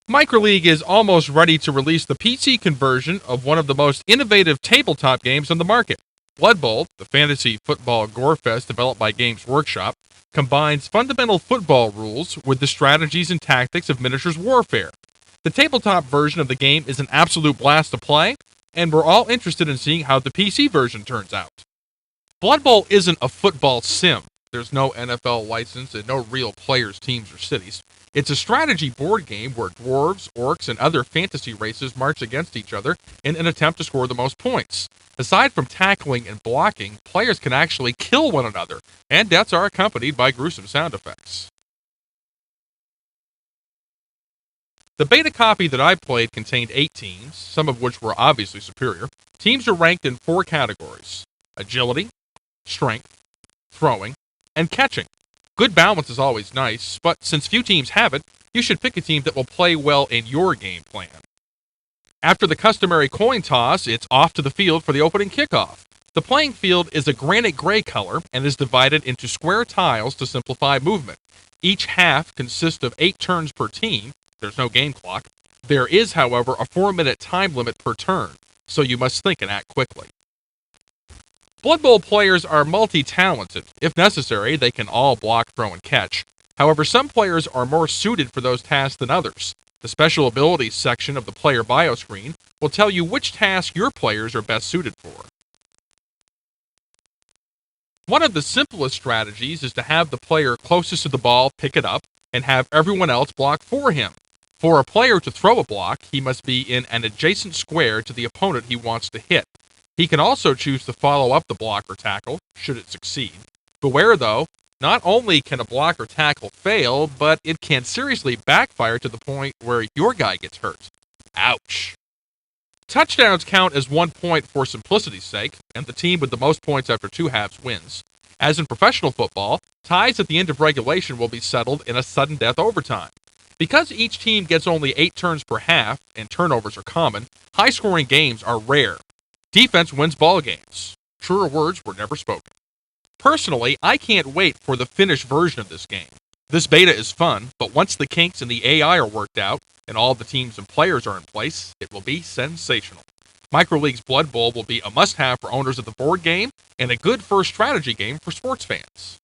Microleague is almost ready to release the PC conversion of one of the most innovative tabletop games on the market. Bloodbowl, the fantasy football gorefest developed by Games Workshop, combines fundamental football rules with the strategies and tactics of miniatures warfare. The tabletop version of the game is an absolute blast to play, and we're all interested in seeing how the PC version turns out. Bloodbowl isn't a football sim. There's no NFL license and no real players, teams, or cities. It's a strategy board game where dwarves, orcs, and other fantasy races march against each other in an attempt to score the most points. Aside from tackling and blocking, players can actually kill one another, and deaths are accompanied by gruesome sound effects. The beta copy that I played contained 8 teams, some of which were obviously superior. Teams are ranked in 4 categories: agility, strength, throwing, and catching. Good balance is always nice, but since few teams have it, you should pick a team that will play well in your game plan. After the customary coin toss, it's off to the field for the opening kickoff. The playing field is a granite gray color and is divided into square tiles to simplify movement. Each half consists of 8 turns per team. There's no game clock. There is, however, a 4-minute time limit per turn, so you must think and act quickly. Bloodbowl players are multi-talented. If necessary, they can all block, throw, and catch. However, some players are more suited for those tasks than others. The special abilities section of the player bio screen will tell you which tasks your players are best suited for. One of the simplest strategies is to have the player closest to the ball pick it up and have everyone else block for him. For a player to throw a block, he must be in an adjacent square to the opponent he wants to hit. He can also choose to follow up the block or tackle, should it succeed. Beware, though, not only can a block or tackle fail, but it can seriously backfire to the point where your guy gets hurt. Ouch. Touchdowns count as 1 point for simplicity's sake, and the team with the most points after 2 halves wins. As in professional football, ties at the end of regulation will be settled in a sudden death overtime. Because each team gets only 8 turns per half, and turnovers are common, high-scoring games are rare. Defense wins ball games. Truer words were never spoken. Personally, I can't wait for the finished version of this game. This beta is fun, but once the kinks and the AI are worked out, and all the teams and players are in place, it will be sensational. Microleague's Bloodbowl will be a must-have for owners of the board game, and a good first strategy game for sports fans.